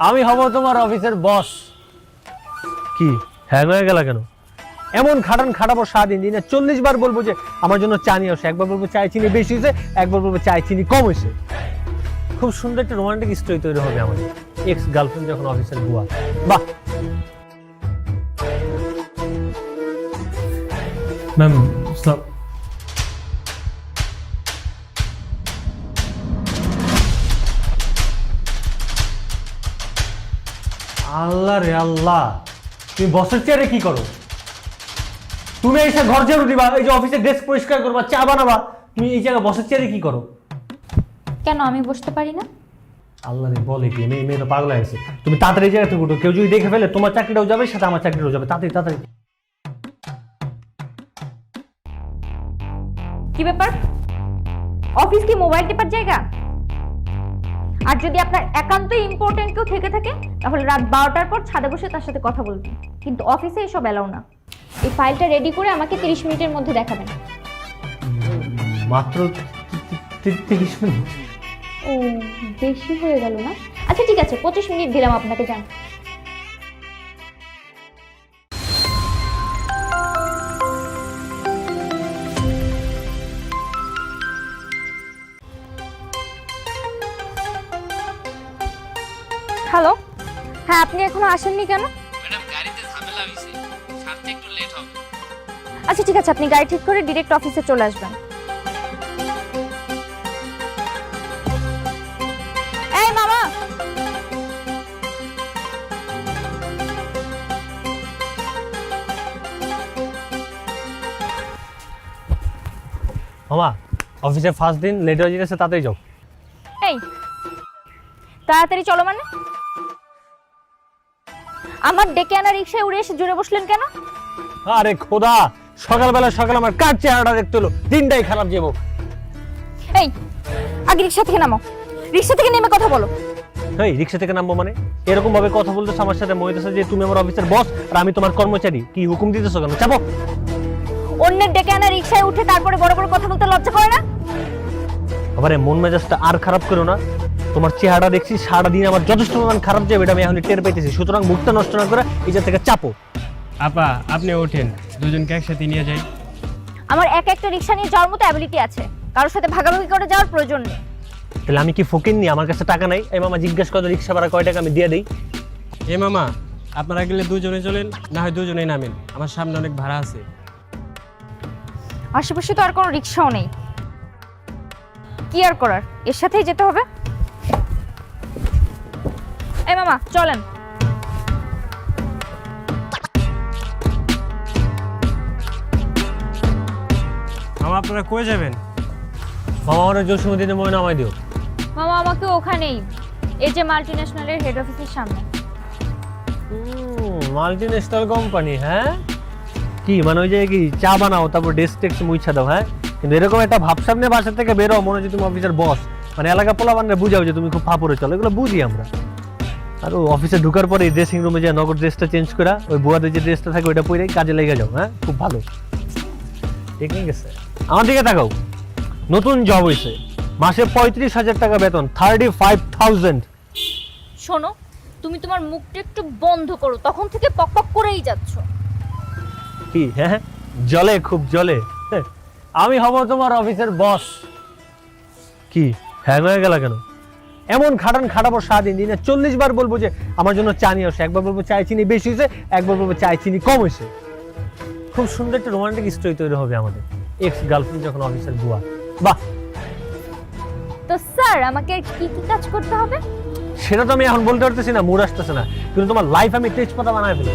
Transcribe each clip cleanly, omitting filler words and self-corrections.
আমি হব তোমার অফিসের বস। কি হ্যাং হয়ে গেল কেন? এমন খাটাবো সারাদিন দিনে 40 বার বলবো যে আমার জন্য চা নিয়ে আসো, একবার বলবো চায় চিনি বেশি হয়েছে, একবার বলবো চায় চিনি কম হয়েছে। খুব সুন্দর একটা রোমান্টিক স্টোরি তৈরি হবে আমাদের, এক্স গার্লফ্রেন্ড যখন অফিসের বুয়া। বাহ ম্যাম স্যার, আল্লাহ রে আল্লাহ, তুমি বসের চেয়ারে কি করো? তুমি এসে ঘর ঝাড়ু দিবা, এই যে অফিসের ডেস্ক পরিষ্কার করবা, চা বানাবা, তুমি এই জায়গায় বসের চেয়ারে কি করো? কেন আমি বসতে পারি না? আল্লাহ রে, বলে কি মেয়ে তো পাগল হয়েছে। তুমি তাড়াতাড়ি এই জায়গা থেকে উঠো, কেউ যদি দেখে ফেলে তোমার চাকরিটাও যাবে, সাথে আমার চাকরিটাও যাবে। তাড়াতাড়ি তাড়াতাড়ি। কি ব্যাপার? অফিস কি মোবাইল টেপার জায়গা? আর যদি আপনার একান্তই ইম্পর্টেন্ট কেউ থেকে থাকে তাহলে রাত 12টার পর ছাদে বসে তার সাথে কথা বলবেন, কিন্তু অফিসে এসব এলাও না। এই ফাইলটা রেডি করে আমাকে 30 মিনিটের মধ্যে দেখাবেন। মাত্র 30 মিনিট? ও, বেশি হয়ে গেল না? আচ্ছা ঠিক আছে, 25 মিনিট দিলাম আপনাকে, যান। হ্যালো, হ্যাঁ আপনি এখনো আসেননি কেন? ম্যাডাম গাড়িতে ঝামেলা হইছে, ছাড়তে একটু লেট হবে। আচ্ছা ঠিক আছে, আপনি গাড়ি ঠিক করে ডিরেক্ট অফিসে চলে আসবেন। এই মামা, মামা, অফিসের ফার্স্ট দিন লেট হয়ে গেছে, তাড়াতাড়ি যাও। এই তাড়াতাড়ি চলো মানে? আমার ডেকে আনা রিক্সায় উড়ে এসে জুড়ে বসলেন কেন? আরে খোদা, সকালবেলা আমার কার চেহারাটা দেখতে হলো, দিনটাই খারাপ যাবো। এই আগে রিক্সা থেকে নামো, রিক্সা থেকে নেমে কথা বলো। এই রিক্সা থেকে নামবো মানে? এরকম ভাবে কথা বলতেছো আমার সাথে, মনে হচ্ছে যে তুমি আমার অফিসের বস আর আমি তোমার কর্মচারী। কি হুকুম দিতেছো কেন? চাপো। অন্যের ডেকে আনা রিক্সায় উঠে তারপরে বড় বড় কথা বলতে লজ্জা করে না? আবার মন মেজাজটা আর খারাপ করো না। তোমার চেহারা দেখছি সারাদিন আমার যথেষ্ট পরিমাণ খারাপ যাবে, এটা আমি এখন টের পাইতেছি। সুতরাং মুখটা নষ্ট না করে এই জায়গা থেকে চাপো। আপা আপনি ওঠেন, দুজনকে একসাথে নিয়ে যাই। আমার একটা রিক্সা নিয়ে যাওয়ার মতো অ্যাবিলিটি আছে, কারোর সাথে ভাগাভাগি করে যাওয়ার প্রয়োজন নেই। তাহলে আমি কি ফকির নি? আমার কাছে টাকা নাই? এই মামা জিজ্ঞেস করো রিক্সা ভাড়া কয় টাকা, আমি দিয়ে দিই। এ মামা, আপনারা গেলে দুজনে চলেন, না হয় দুজনেই নামেন, আমার সামনে অনেক ভাড়া আছে। আশেপাশে তো আর কোনো রিক্সাও নেই, কি আর করার, এর সাথেই যেতে হবে। এই মামা চলেন। মামা আপনারা কই যাবেন? মামা আমার জসীমুদ্দিনের মনে নামাই দিও। মামা আমাকে ওখানেই, এই যে মাল্টি ন্যাশনালের হেড অফিসের সামনে। Multi national company? হ্যাঁ, কি মানে ওই যে কি চা বানাও তারপর ডেস্ক টেক্স মুইছা দাও? হ্যাঁ, কিন্তু এরকম একটা ভাব সামনে বাসা থেকে বেরো, মনে হচ্ছে তুমি অফিসের বস। মানে এলাকা পোলা বান্ধে বুঝাও যে তুমি খুব ফাপড়ে চলো, এগুলো বুঝি আমরা। আর অফিসে ঢুকার পরে ড্রেসিং রুমে যে নগদ ড্রেসটা চেঞ্জ করা, ওই বুয়াদের যে ড্রেসটা থাকে ওইটা পরে কাজে লেগে যাও। হ্যাঁ, খুব ভালো টেকনিক আছে। আমার দিকে তাকাও, নতুন জব হয়েছে, মাসে 35,000 টাকা বেতন, 35,000। শোনো, তুমি তোমার মুখটা একটু বন্ধ করো, তখন থেকে পক পক করেই যাচ্ছ। কি? হ্যাঁ, জলে খুব জলে। হ্যাঁ, আমি হব তোমার অফিসের বস। কি হ্যাং হয়ে গেল কেন? এমন খাটাবো সারাদিন দিনে 40 বার বলবো যে আমার জন্য চা নিয়ে আসো, একবার বলবো চায় চিনি বেশি হয়েছে, একবার বলবো চায় চিনি কম হয়েছে। খুব সুন্দর একটা রোমান্টিক স্টোরি তৈরি হবে আমাদের, এক্স গার্লফ্রেন্ড যখন অফিসের বুয়া। বাহ। তো স্যার আমাকে আর কি কি কাজ করতে হবে? সেটা তো আমি এখন বলতে পারতেছি না, মুড আসতেছে না, কিন্তু তোমার লাইফ আমি তেজপাতা বানায় ফেলি।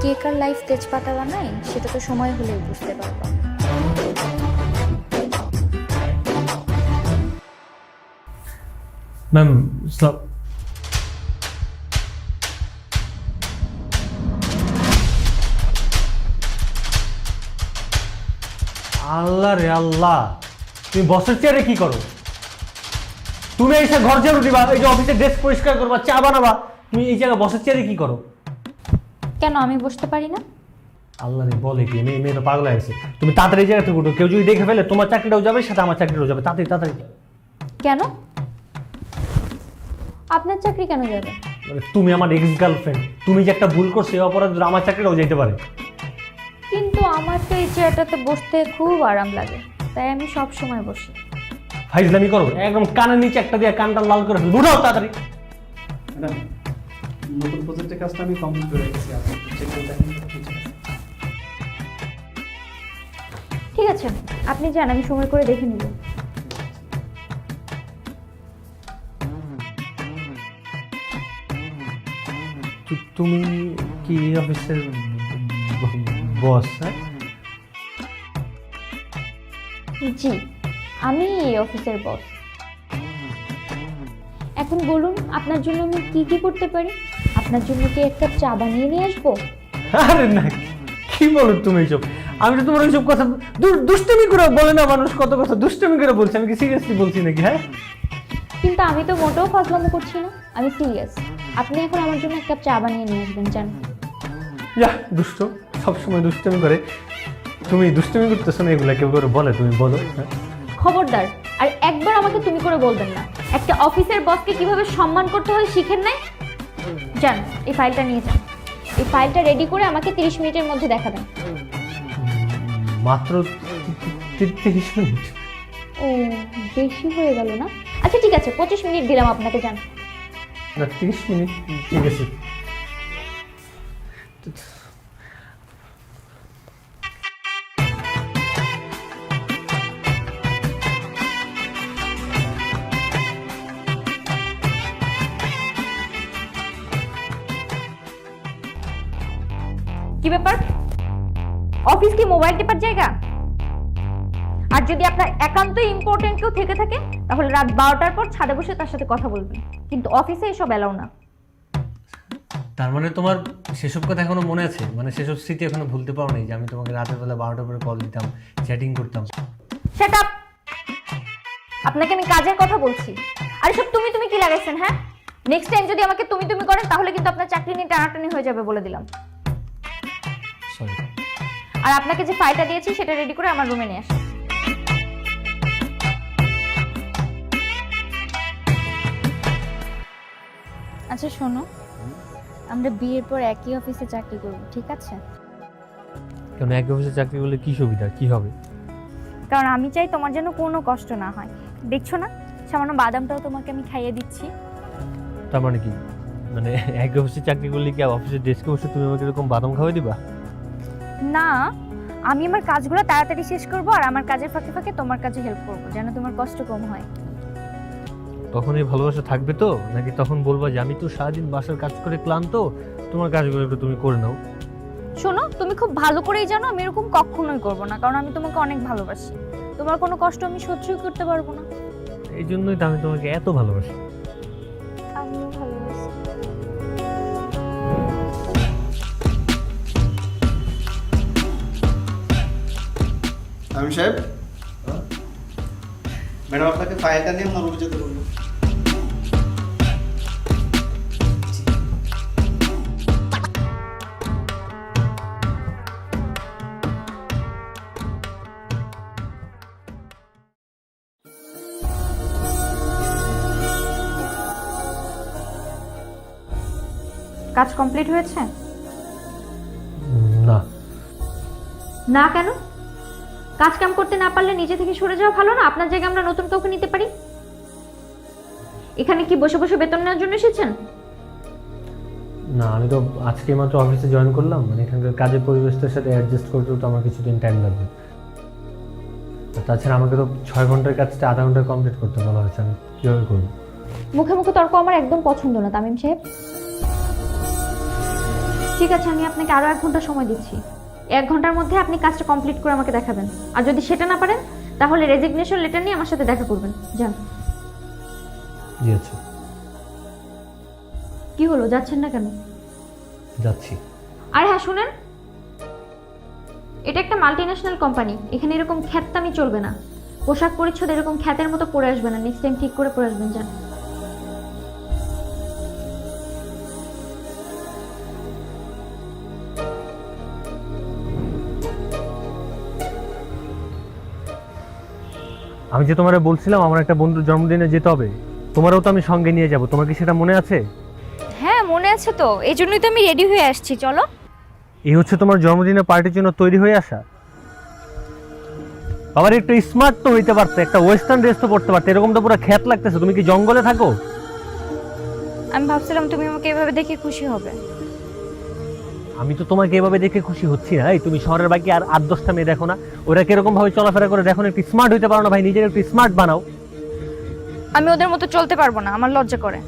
কে কার লাইফ তেজপাতা বানায় সেটা তো সময় হলেই বুঝতে পারবো। ম্যাম স্যার, আল্লাহ রে আল্লাহ, তুমি বসের চেয়ারে কি করো? তুমি এসে ঘর ঝাড়ু দিবা, এই যে অফিসের ডেস্ক পরিষ্কার করবা, চা বানাবা, তুমি এই জায়গায় বসের চেয়ারে কি করো? কেন আমি বসতে পারি না? আল্লাহ রে, বলে কি মেয়ে তো পাগল হয়েছে। তুমি তাড়াতাড়ি এই জায়গা থেকে উঠো, কেউ যদি দেখে ফেলে তোমার চাকরিটাও যাবে, সাথে আমার চাকরিটাও যাবে। তাড়াতাড়ি তাড়াতাড়ি। কেন? আপনার চাকরি কেন যাবে? মানে তুমি আমার এক্স গার্লফ্রেন্ড, তুমি যে একটা ভুল করছো এই অপরাধ আমার চাকরিটাও যেতে পারে। কিন্তু আমার তো এই চেয়ারটাতে বসতে খুব আরাম লাগে, তাই আমি সব সময় বসি। ফাইজলামি করো, একদম কানের নিচে একটা দিয়ে কানটা লাল করে বুঝাও তাড়াতাড়ি। ম্যাডাম, নতুন প্রজেক্টের কাজটা আমি কমপ্লিট করে রেখেছি, আপনি চেক করে দেখেন। ঠিক আছে, আপনি যান, আমি সময় করে দেখে নিব। তুমি কি অফিসের বস? হ্যাঁ, জি, আমি এই অফিসের বস। এখন বলুন, আপনার জন্য আমি কি কি করতে পারি? আপনার জন্য কি একটা চা বানিয়ে নিয়ে আসবো? আরে না, কি বলো তুমি এইসব? আমি তো তোমার ওইসব কথা দুষ্টুমি করে বলে না মানুষ, কত কথা দুষ্টুমি করে বলছি, আমি কি সিরিয়াসলি বলছি নাকি? হ্যাঁ, কিন্তু আমি তো মোটেও ফাজলামো করছি না, আমি সিরিয়াস। আপনি এখন আমার জন্য এক কাপ চা বানিয়ে নিয়ে আসবেন, জান। যা দুষ্ট, সবসময় দুষ্টুমি করে। তুমি দুষ্টুমি করতেছো না, এগুলা কেউ করে বলে? তুমি বলো। হ্যাঁ, খবরদার, আর একবার আমাকে তুমি করে বলবেন না। একটা অফিসের বসকে কিভাবে সম্মান করতে হয় শিখেন নাই? যান, এই ফাইলটা নিয়ে যান। এই ফাইলটা রেডি করে আমাকে 30 মিনিটের মধ্যে দেখাবেন। মাত্র 30 মিনিট? ও, বেশি হয়ে গেল না? আচ্ছা ঠিক আছে, 25 মিনিট দিলাম আপনাকে, যান। না, 30 মিনিট ঠিক আছে। কি ব্যাপার? অফিস কি মোবাইল টেপার জায়গা? আর যদি আপনার একান্তই ইম্পর্টেন্ট কেউ থেকে থাকে তাহলে রাত 12টার পর ছাদে বসে তার সাথে কথা বলবেন, কিন্তু অফিসে এসব এলাও না। তার মানে তোমার সেসব কথা এখনো মনে আছে? মানে সেসব স্মৃতি এখনো ভুলতে পারো নাই যে আমি তোমাকে রাতের বেলা 12টার পরে কল দিতাম, চ্যাটিং করতাম? Shut up! আপনাকে আমি কাজের কথা বলছি। আর সব তুমি তুমি কি লাগাইছেন? হ্যাঁ, নেক্সট টাইম যদি আমাকে তুমি তুমি করেন তাহলে কিন্তু আপনার চাকরি নিয়ে টানাটানি হয়ে যাবে, বলে দিলাম। সরি। আর আপনাকে যে ফাইলটা দিয়েছি সেটা রেডি করে আমার রুমে নিয়ে আসেন। আচ্ছা শোনো, আমরা বিয়ের পর একই অফিসে চাকরি করব, ঠিক আছে? কেন, এক অফিসে চাকরি করলে কি সুবিধা, কি হবে? কারণ আমি চাই তোমার যেন কোনো কষ্ট না হয়। দেখছো না, সামান্য বাদামটাও তোমাকে আমি খাইয়ে দিচ্ছি। তার মানে কি, মানে এক অফিসে চাকরি করলে কি অফিসের ডেস্কে বসে তুমি আমাকে এরকম বাদাম খাওয়াই দিবা? না, আমি আমার কাজগুলো তাড়াতাড়ি শেষ করব আর আমার কাজের ফাঁকে ফাঁকে তোমার কাজে হেল্প করব, যেন তোমার কষ্ট কম হয়। তখন এই ভালোবাসা থাকবে তো, নাকি তখন বলবা যে আমি তো সারাদিন বাসার কাজ করে ক্লান্ত, তোমার কাজগুলো একটু তুমি করে নাও? শোনো, তুমি খুব ভালো করেই জানো আমি এরকম কখনোই করব না, কারণ আমি তোমাকে অনেক ভালোবাসি। তোমার কোনো কষ্ট আমি সহ্যই করতে পারবো না। এই জন্যই তো আমি তোমাকে এত ভালোবাসি। আমিও ভালোবাসি। আমি সাহেব, ম্যাডাম আপনাকে ফাইলটা নিয়ে আমার রুমে যেতে বলবো। কাজ কমপ্লিট হয়েছে? না। না কেন? কাজ কাম করতে না পারলে নিজে থেকে সরে যাওয়া ভালো না? আপনার জায়গায় আমরা নতুন কাউকে নিতে পারি। এখানে কি বসে বসে বেতন নেওয়ার জন্য এসেছেন? না, আমি তো আজকে মাত্র অফিসে জয়েন করলাম, মানে এখানকার কাজের পরিবেশটার সাথে অ্যাডজাস্ট করতেও তো আমার কিছুদিন টাইম লাগবে। আর তাছাড়া আমাকে তো 6 ঘন্টার কাজটা আধা ঘন্টায় কমপ্লিট করতে বলা হয়েছে, আমি কীভাবে করবো? মুখে মুখে তর্ক আমার একদম পছন্দ না তামিম সাহেব। ঠিক আছে, আমি আপনাকে আরো 1 ঘন্টা সময় দিচ্ছি। 1 ঘন্টার মধ্যে আপনি কাজটা কমপ্লিট করে আমাকে দেখাবেন। আর যদি সেটা না পারেন তাহলে রেজিগনেশন লেটার নিয়ে আমার সাথে দেখা করবেন। যান। জি আচ্ছা। কি হলো, যাচ্ছেন না কেন? যাচ্ছি। আর হ্যাঁ শুনেন, এটা একটা মাল্টিন্যাশনাল কোম্পানি, এখানে এরকম খ্যাততামি চলবে না। পোশাক পরিচ্ছদ এরকম খ্যাতের মতো পরে আসবে না, নেক্সট টাইম ঠিক করে পরে আসবেন। যান। আমি যে তোমারে বলছিলাম আমার একটা বন্ধুর জন্মদিনে যেতে হবে, তোমারও তো আমি সঙ্গে নিয়ে যাব, তোমার কি সেটা মনে আছে? হ্যাঁ মনে আছে তো, এই জন্যই তো আমি রেডি হয়ে আসছি, চলো। এই হচ্ছে তোমার জন্মদিনের পার্টির জন্য তৈরি হয়ে আসা? আবার একটু স্মার্ট তো হইতে পারতে, একটা ওয়েস্টার্ন ড্রেস তো পরতে পারতে, এরকম তো পুরো খ্যাত লাগতেছে। তুমি কি জঙ্গলে থাকো? আমি ভাবছিলাম তুমি আমাকে এভাবে দেখে খুশি হবে। আমি তো তোমাকে এভাবে দেখে খুশি হচ্ছি না। এই তুমি শহরের বাকি আর 8-10টা মেয়ে দেখো না, ওরা কিরকম ভাবে চলাফেরা করে দেখো না, একটু স্মার্ট হইতে পারো না ভাই, নিজের একটু স্মার্ট বানাও। আমি ওদের মতো চলতে পারবো না, আমার লজ্জা করে।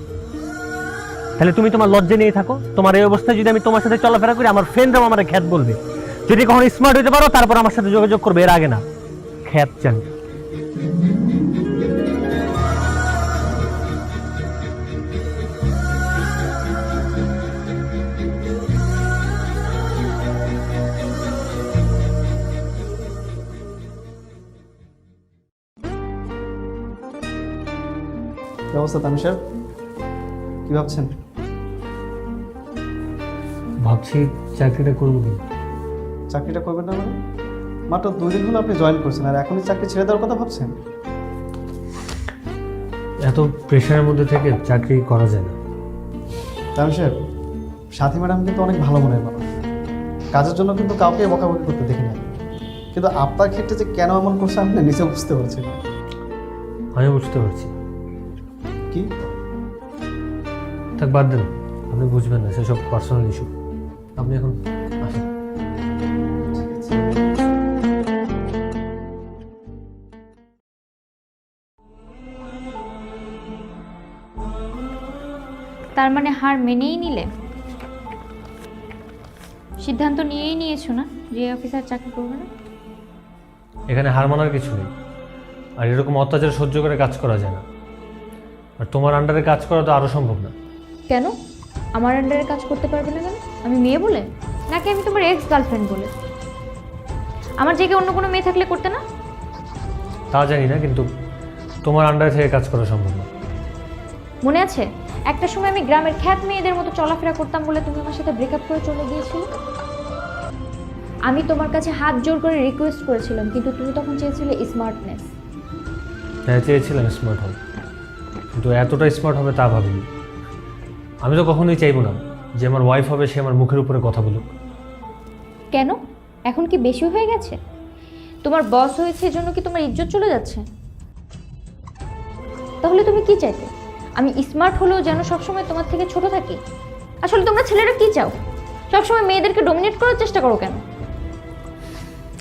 তাহলে তুমি তোমার লজ্জা নিয়ে থাকো। তোমার এই অবস্থায় যদি আমি তোমার সাথে চলাফেরা করি, আমার ফ্রেন্ডরাও আমার খ্যাত বলবে। যদি কখনো স্মার্ট হইতে পারো তারপর আমার সাথে যোগাযোগ করবে, এর আগে না। খ্যাত চান। কি অবস্থা তানু সাহেব, কি ভাবছেন? ভাবছি চাকরিটা করবো কি। চাকরিটা করবেন না মানে? মাত্র 2 দিন হলো আপনি জয়েন করছেন আর এখনই চাকরি ছেড়ে দেওয়ার কথা ভাবছেন? এত প্রেশারের মধ্যে থেকে চাকরি করা যায় না। তানু সাহেব, সাথী ম্যাডাম কিন্তু অনেক ভালো মনের মানুষ, কাজের জন্য কিন্তু কাউকে বকাবকি করতে দেখি না, কিন্তু আপনার ক্ষেত্রে যে কেন এমন করছে আমি না নিজে বুঝতে পারছি না। আমি বুঝতে পারছি। কি? থাক বাদ দেন, আপনি বুঝবেন না, সেসব পার্সোনাল ইস্যু। আপনি এখন আসেন। তার মানে হার মেনেই নিলে? সিদ্ধান্ত নিয়েই নিয়েছো না যে অফিসার চাকরি করবে না? এখানে হার মানার কিছু নেই, আর এরকম অত্যাচার সহ্য করে কাজ করা যায় না। আর তোমার আন্ডারে কাজ করা তো আরও সম্ভব না। কেন আমার আন্ডারে কাজ করতে পারবে না কেন? আমি মেয়ে বলে, নাকি আমি তোমার এক্স গার্লফ্রেন্ড বলে? আমার জায়গায় অন্য কোনো মেয়ে থাকলে করতে না? তা জানি না, কিন্তু তোমার আন্ডারে থেকে কাজ করা সম্ভব না। মনে আছে একটা সময় আমি গ্রামের খ্যাত মেয়েদের মতো চলাফেরা করতাম বলে তুমি আমার সাথে ব্রেকআপ করে চলে গিয়েছিলে? আমি তোমার কাছে হাত জোর করে রিকোয়েস্ট করেছিলাম, কিন্তু তুমি তখন চেয়েছিলে স্মার্টনেস। হ্যাঁ, চেয়েছিলাম স্মার্ট হবে, কিন্তু এতটা স্মার্ট হবে তা ভাবিনি। আমি তো কখনোই চাইবো না যে আমার ওয়াইফ হবে সে আমার মুখের উপরে কথা বলুক। কেন? এখন কি বেশি হয়ে গেছে? তোমার বস হয়েছে এজন্য কি তোমার ইজ্জত চলে যাচ্ছে? তাহলে তুমি কি চাইতে? আমি স্মার্ট হলেও যেন সবসময় তোমার থেকে ছোট থাকি? আসলে তোমরা ছেলেরা কি চাও? সবসময় মেয়েদেরকে ডমিনেট করার চেষ্টা করো কেন?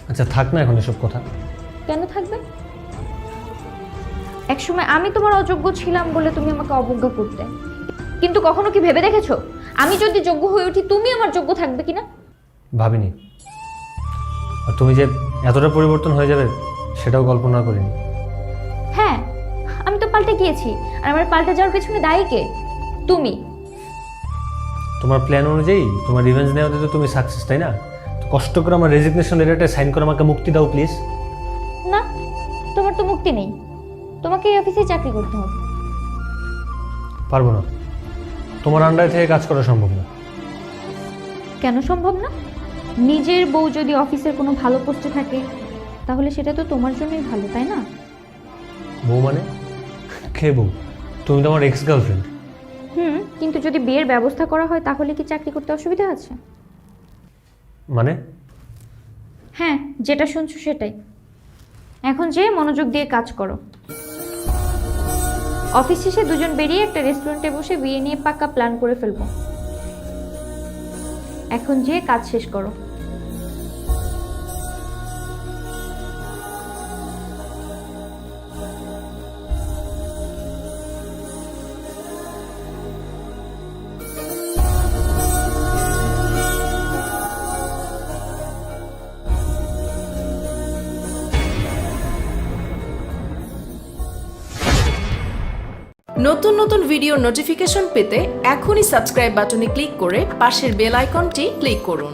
আচ্ছা থাক না এখন এসব কথা। কেন থাকবে? একসময় আমি তোমার অযোগ্য ছিলাম বলে তুমি আমাকে অবজ্ঞা করতে, কিন্তু কখনো কি ভেবে দেখেছো আমি যদি যোগ্য হয়ে উঠি তুমি আমার যোগ্য থাকবে কিনা? ভাবিনি। আর তুমি যে এতটা পরিবর্তন হয়ে যাবে সেটাও কল্পনা করিনি। হ্যাঁ, আমি তো পাল্টে গিয়েছি, আর আমার পাল্টে যাওয়ার পেছনে দায়ী কে? তুমি। তোমার প্ল্যান অনুযায়ী তোমার রিভেঞ্জ নেওয়াতে তো তুমি সাকসেস, তাই না? তো কষ্ট করে আমার রেজিগনেশন লেটারটা সাইন করে আমাকে মুক্তি দাও প্লিজ। না, তোমার তো মুক্তি নেই, তোমাকে এই অফিসে চাকরি করতে হবে। পারবো না, তোমার আন্ডারে থেকে কাজ করা সম্ভব না। কেন সম্ভব না? নিজের বউ যদি অফিসের কোনো ভালো পোস্টে থাকে তাহলে সেটা তো তোমার জন্যই ভালো, তাই না? বউ মানে? কে বউ? তুমি তো আমার এক্স গার্লফ্রেন্ড। কিন্তু যদি বিয়ের ব্যবস্থা করা হয় তাহলে কি চাকরি করতে অসুবিধা আছে? মানে? হ্যাঁ, যেটা শুনছো সেটাই। এখন যে মনোযোগ দিয়ে কাজ করো। অফিস শেষে দুজন বেরিয়ে একটা রেস্টুরেন্টে বসে বিয়ে নিয়ে পাক্কা প্ল্যান করে ফেলবো। এখন যে কাজ শেষ করো। নতুন নতুন ভিডিও নোটিফিকেশন পেতে এখনই সাবস্ক্রাইব বাটনে ক্লিক করে পাশের বেল আইকনটি ক্লিক করুন।